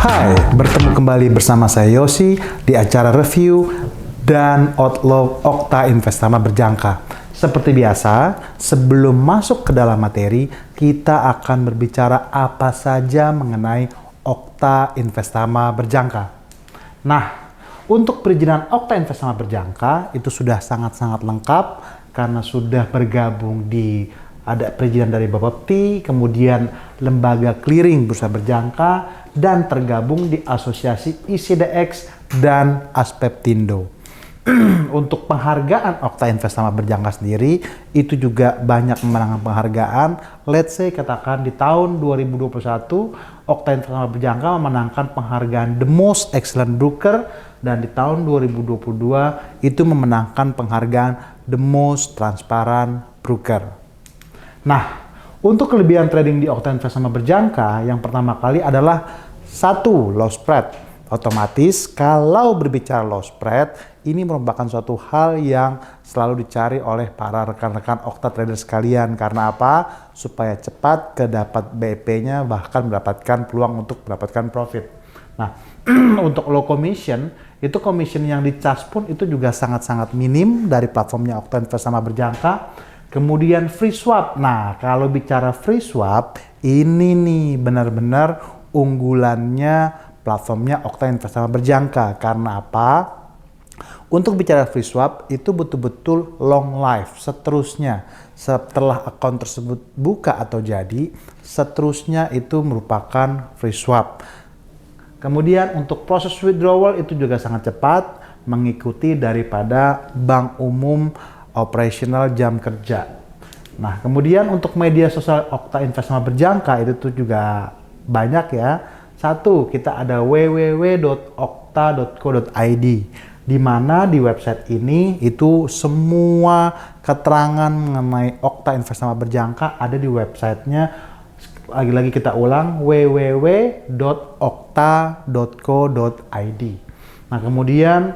Hai, bertemu kembali bersama saya Yosi di acara review dan outlook Okta Investama Berjangka. Seperti biasa, sebelum masuk ke dalam materi, kita akan berbicara apa saja mengenai Okta Investama Berjangka. Nah, untuk perizinan Okta Investama Berjangka itu sudah sangat-sangat lengkap karena sudah bergabung di ada perizinan dari Bapepti, kemudian lembaga clearing bursa berjangka, dan tergabung di asosiasi ICDX dan Aspeptindo. Untuk penghargaan Okta Investama Berjangka sendiri, itu juga banyak memenangkan penghargaan. Let's say katakan di tahun 2021, Okta Investama Berjangka memenangkan penghargaan The Most Excellent Broker, dan di tahun 2022 itu memenangkan penghargaan The Most Transparent Broker. Nah, untuk kelebihan trading di Okta Investama Berjangka, yang pertama kali adalah satu, low spread. Otomatis kalau berbicara low spread, ini merupakan suatu hal yang selalu dicari oleh para rekan-rekan Okta trader sekalian. Karena apa? Supaya cepat kedapat BP-nya, bahkan mendapatkan peluang untuk mendapatkan profit. Nah, untuk low commission, itu commission yang di-charge pun itu juga sangat-sangat minim dari platformnya Okta Investama Berjangka. Kemudian free swap. Nah, kalau bicara free swap, ini nih benar-benar unggulannya platformnya Okta Investama Berjangka. Karena apa? Untuk bicara free swap, itu betul-betul long life. Seterusnya, setelah akun tersebut buka atau jadi, seterusnya itu merupakan free swap. Kemudian untuk proses withdrawal itu juga sangat cepat, mengikuti daripada bank umum operasional jam kerja. Nah, kemudian untuk media sosial Okta Investama Berjangka itu tuh juga banyak ya. Satu, kita ada www.okta.co.id, di mana di website ini itu semua keterangan mengenai Okta Investama Berjangka ada di websitenya. Lagi-lagi kita ulang, www.okta.co.id. Nah, kemudian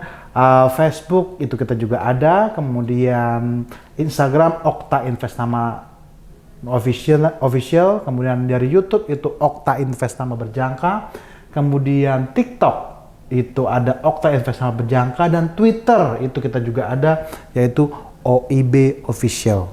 Facebook itu kita juga ada, kemudian Instagram Okta Investama official, kemudian dari YouTube itu Okta Investama Berjangka, kemudian TikTok itu ada Okta Investama Berjangka, dan Twitter itu kita juga ada, yaitu OIB Official.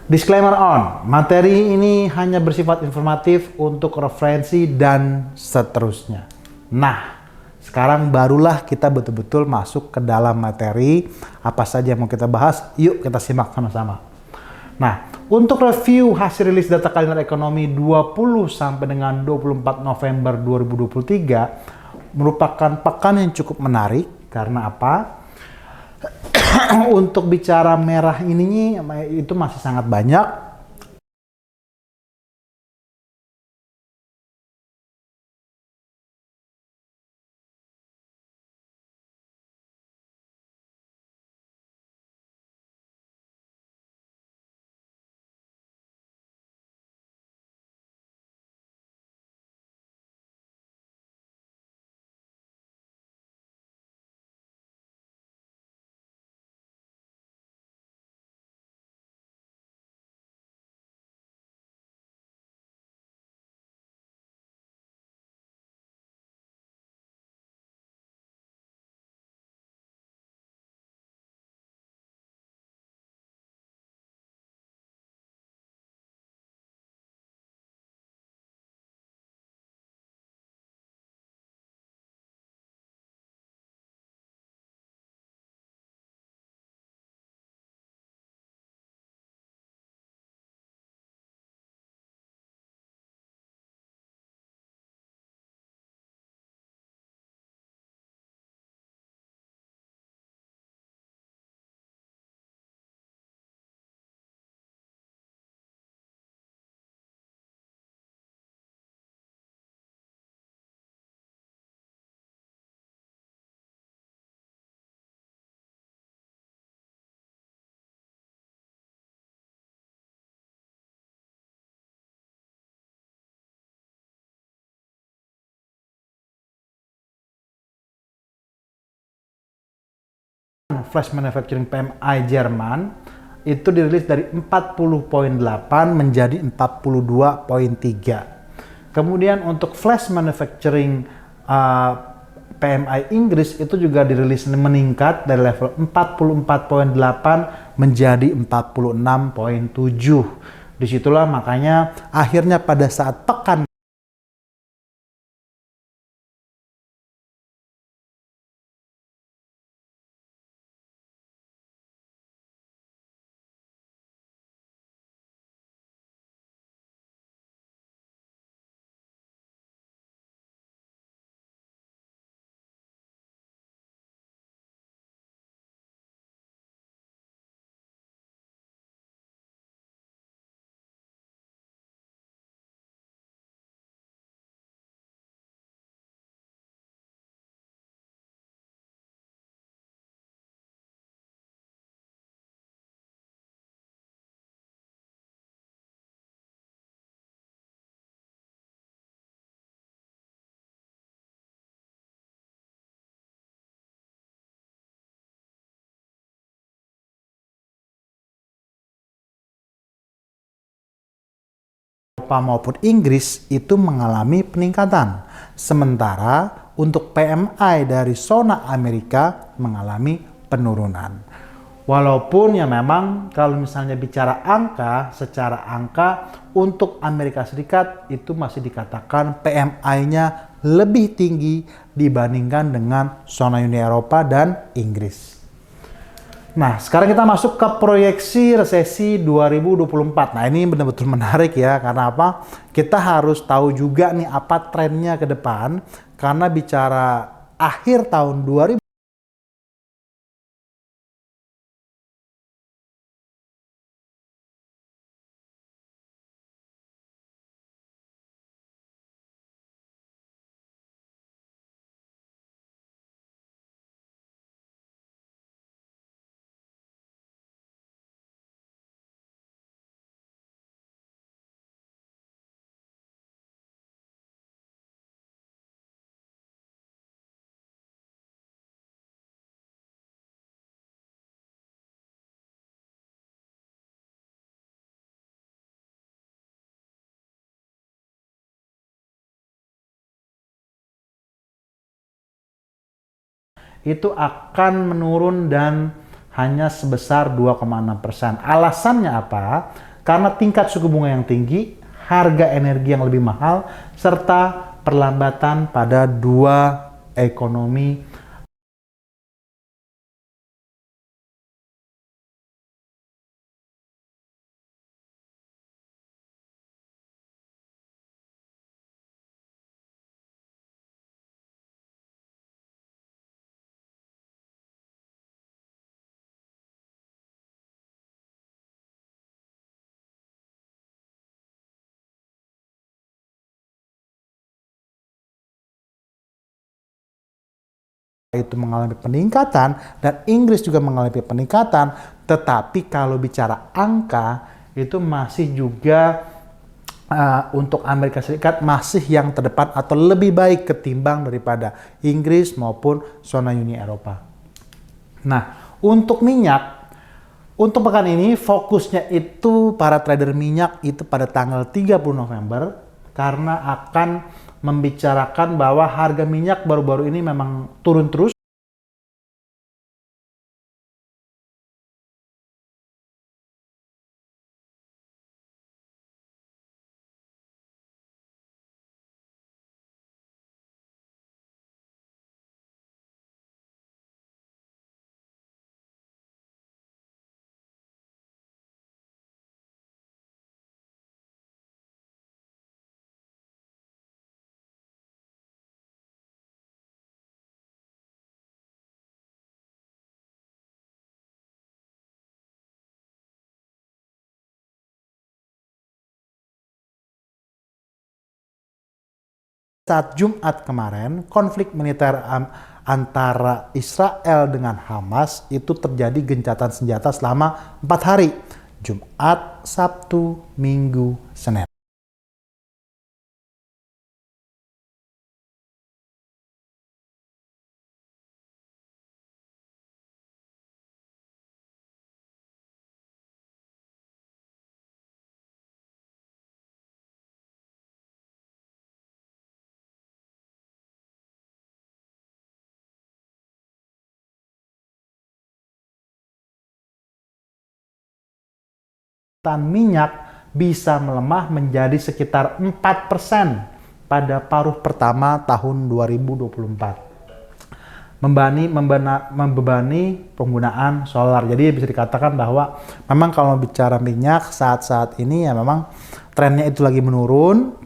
Disclaimer on, materi ini hanya bersifat informatif untuk referensi dan seterusnya. Nah, sekarang barulah kita betul-betul masuk ke dalam materi. Apa saja yang mau kita bahas, yuk kita simak sama-sama. Nah, untuk review hasil rilis data kalender ekonomi 20 sampai dengan 24 November 2023 merupakan pekan yang cukup menarik. Karena apa? Untuk bicara merah ini itu masih sangat banyak. Flash Manufacturing PMI Jerman itu dirilis dari 40,8 menjadi 42,3. Kemudian untuk flash manufacturing PMI Inggris itu juga dirilis meningkat dari level 44,8 menjadi 46,7. Disitulah makanya akhirnya pada saat pekan Eropa maupun Inggris itu mengalami peningkatan. Sementara untuk PMI dari zona Amerika mengalami penurunan. Walaupun ya memang kalau misalnya bicara angka, secara angka untuk Amerika Serikat itu masih dikatakan PMI-nya lebih tinggi dibandingkan dengan zona Uni Eropa dan Inggris. Nah, sekarang kita masuk ke proyeksi resesi 2024. Nah, ini benar-benar menarik ya. Karena apa? Kita harus tahu juga nih apa trennya ke depan. Karena bicara akhir tahun 2000 itu akan menurun dan hanya sebesar 2,6%. Alasannya apa? Karena tingkat suku bunga yang tinggi, harga energi yang lebih mahal, serta perlambatan pada dua ekonomi. Itu mengalami peningkatan dan Inggris juga mengalami peningkatan, tetapi kalau bicara angka itu masih juga untuk Amerika Serikat masih yang terdepan atau lebih baik ketimbang daripada Inggris maupun zona Uni Eropa. Nah, untuk minyak, untuk pekan ini fokusnya itu para trader minyak itu pada tanggal 30 November karena akan membicarakan bahwa harga minyak baru-baru ini memang turun terus. Saat Jumat kemarin, konflik militer antara Israel dengan Hamas itu terjadi gencatan senjata selama 4 hari. Jumat, Sabtu, Minggu, Senin. minyak bisa melemah menjadi sekitar 4% pada paruh pertama tahun 2024. Membebani penggunaan solar. Jadi bisa dikatakan bahwa memang kalau bicara minyak saat-saat ini ya memang trennya itu lagi menurun.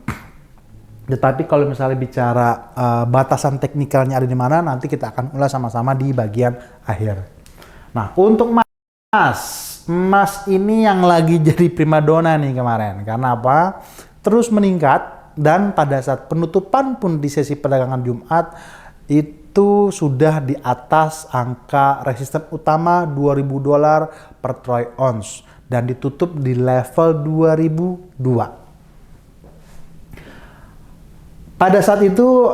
Tetapi kalau misalnya bicara batasan teknikalnya ada di mana, nanti kita akan ulas sama-sama di bagian akhir. Nah, untuk emas ini yang lagi jadi primadona nih kemarin. Karena apa? Terus meningkat dan pada saat penutupan pun di sesi perdagangan Jumat itu sudah di atas angka resisten utama $2.000 per troy ounce dan ditutup di level 2002. Pada saat itu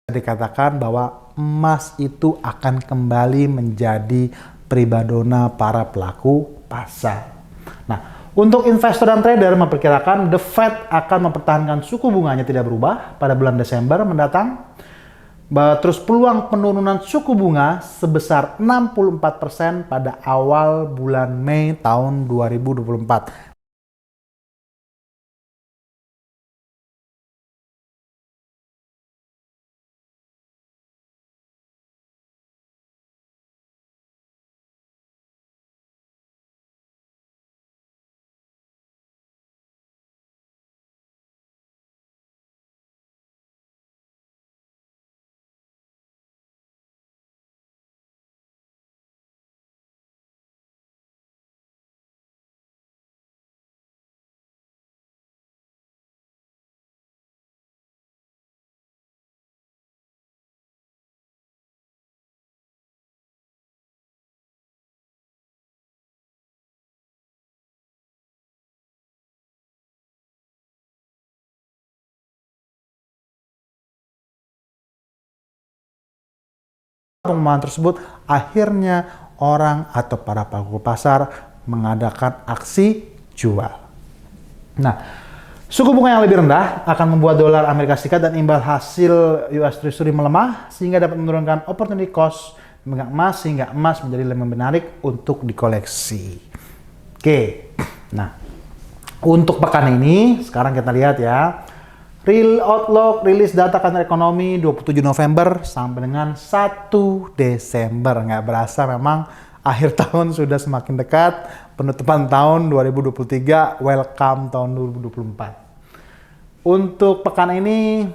dikatakan bahwa emas itu akan kembali menjadi primadona para pelaku pasar. Nah, untuk investor dan trader memperkirakan The Fed akan mempertahankan suku bunganya tidak berubah pada bulan Desember mendatang. Terus peluang penurunan suku bunga sebesar 64% pada awal bulan Mei tahun 2024. Pengumuman tersebut akhirnya orang atau para pelaku pasar mengadakan aksi jual. Nah, suku bunga yang lebih rendah akan membuat dolar Amerika Serikat dan imbal hasil US Treasury melemah sehingga dapat menurunkan opportunity cost memegang emas sehingga emas menjadi lebih menarik untuk dikoleksi. Oke, nah untuk pekan ini sekarang kita lihat ya. Real Outlook rilis data kantor ekonomi 27 November sampai dengan 1 Desember. Nggak berasa memang akhir tahun sudah semakin dekat. Penutupan tahun 2023, welcome tahun 2024. Untuk pekan ini,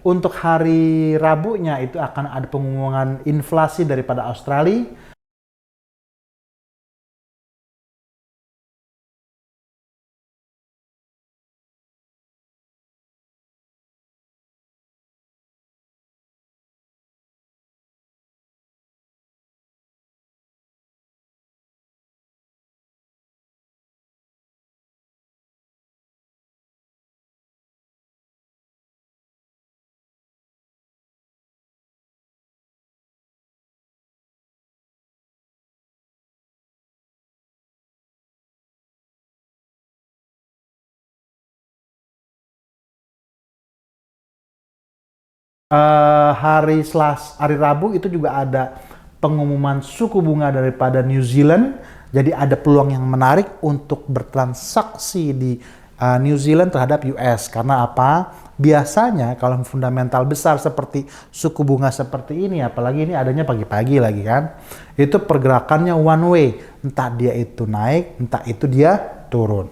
untuk hari Rabunya itu akan ada pengumuman inflasi daripada Australia. Hari Rabu itu juga ada pengumuman suku bunga daripada New Zealand. Jadi ada peluang yang menarik untuk bertransaksi di New Zealand terhadap US. Karena apa? Biasanya kalau fundamental besar seperti suku bunga seperti ini, apalagi ini adanya pagi-pagi lagi kan, itu pergerakannya one way. Entah dia itu naik, entah itu dia turun.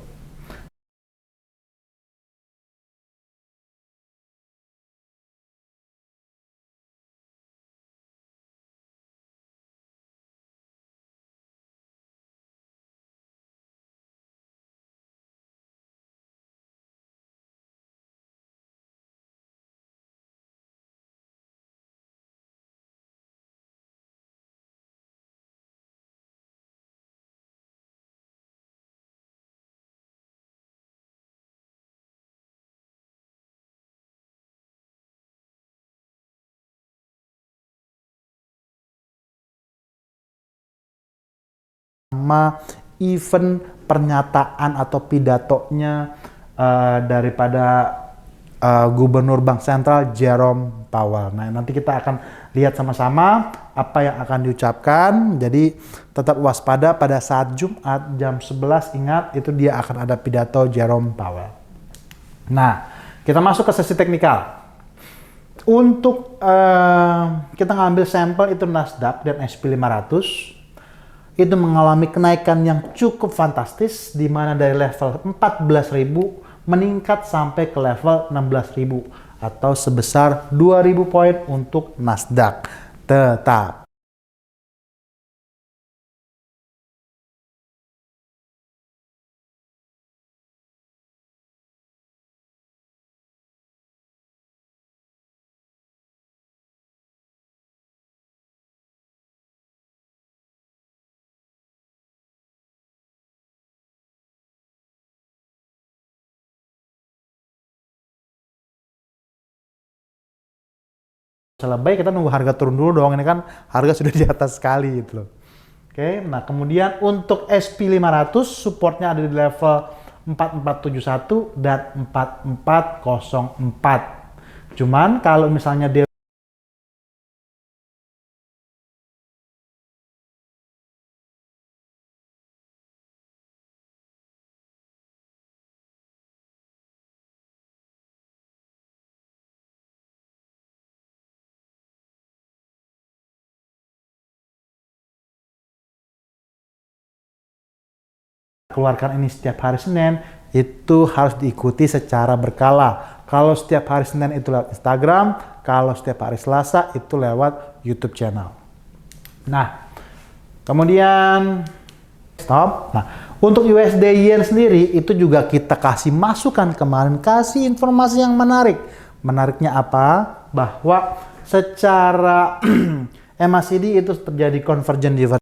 sama event pernyataan atau pidatonya daripada Gubernur Bank Sentral Jerome Powell. Nah, nanti kita akan lihat sama-sama apa yang akan diucapkan. Jadi tetap waspada pada saat Jumat jam 11, ingat itu dia akan ada pidato Jerome Powell. Nah, kita masuk ke sesi teknikal. Untuk kita ngambil sampel itu Nasdaq dan SP 500 itu mengalami kenaikan yang cukup fantastis, di mana dari level 14.000 meningkat sampai ke level 16.000 atau sebesar 2.000 poin untuk Nasdaq. Tetap lebih kita nunggu harga turun dulu dong, ini kan harga sudah di atas sekali gitu loh. Oke, nah kemudian untuk SP 500 supportnya ada di level 4471 dan 4404. Cuman kalau misalnya dia keluarkan ini setiap hari Senin, itu harus diikuti secara berkala. Kalau setiap hari Senin itu lewat Instagram, kalau setiap hari Selasa itu lewat YouTube channel. Nah, kemudian stop. Nah, untuk USD Yen sendiri itu juga kita kasih masukan kemarin, kasih informasi yang menarik. Menariknya apa? Bahwa secara MACD itu terjadi convergent divergence.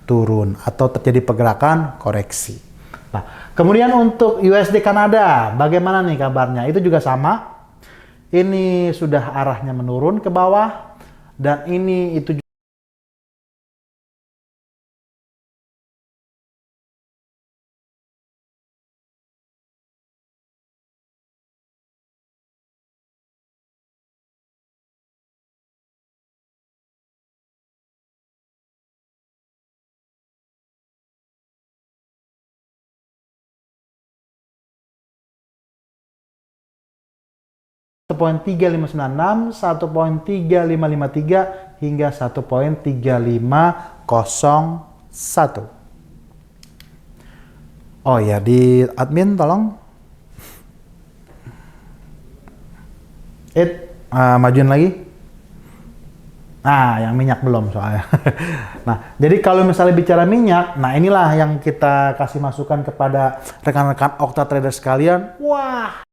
'turun atau terjadi pergerakan koreksi. Nah, kemudian untuk USD Kanada, bagaimana nih kabarnya? Itu juga sama. Ini sudah arahnya menurun ke bawah dan ini itu 1.3596, 1.3553 hingga 1.3501. Oh ya, di admin tolong majuin lagi. Nah, yang minyak belum soalnya. Nah, jadi kalau misalnya bicara minyak, nah inilah yang kita kasih masukan kepada rekan-rekan Okta Trader sekalian. Wah,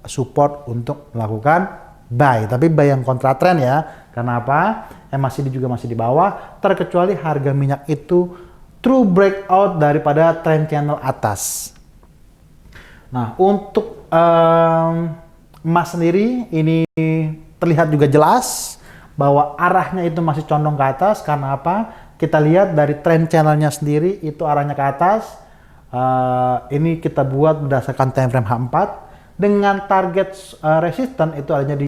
support untuk melakukan buy. Tapi buy yang kontra trend ya. Karena apa? MACD juga masih di bawah, terkecuali harga minyak itu true breakout daripada trend channel atas. Nah, untuk emas sendiri ini terlihat juga jelas bahwa arahnya itu masih condong ke atas. Karena apa? Kita lihat dari trend channelnya sendiri itu arahnya ke atas. Ini kita buat berdasarkan time frame H4 dengan target resisten itu adanya di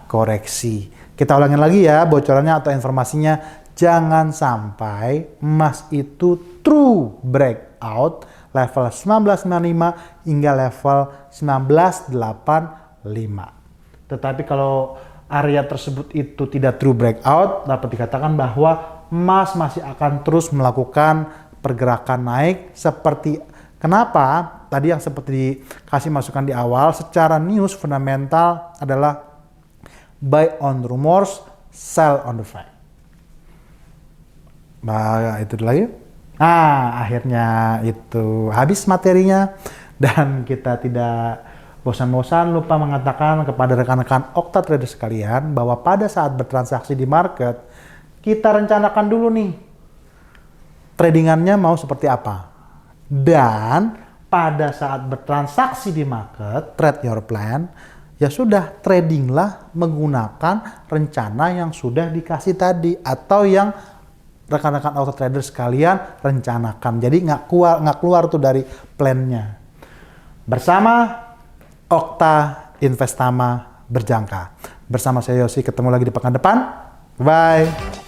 koreksi. Kita ulangin lagi ya bocorannya atau informasinya. Jangan sampai emas itu true breakout level 1995 hingga level 1985. Tetapi kalau area tersebut itu tidak true breakout, dapat dikatakan bahwa emas masih akan terus melakukan pergerakan naik seperti kenapa tadi yang seperti dikasih masukan di awal, secara news fundamental adalah buy on rumors, sell on the fact. Nah, itu dulu lagi. Nah, akhirnya itu habis materinya dan kita tidak bosan-bosan lupa mengatakan kepada rekan-rekan Okta Trader sekalian bahwa pada saat bertransaksi di market, kita rencanakan dulu nih tradingannya mau seperti apa. Dan pada saat bertransaksi di market, trade your plan, ya sudah, tradinglah menggunakan rencana yang sudah dikasih tadi atau yang rekan-rekan auto trader sekalian rencanakan. Jadi nggak keluar tuh dari plannya. Bersama Okta Investama Berjangka. Bersama saya Yosi, ketemu lagi di pekan depan. Bye.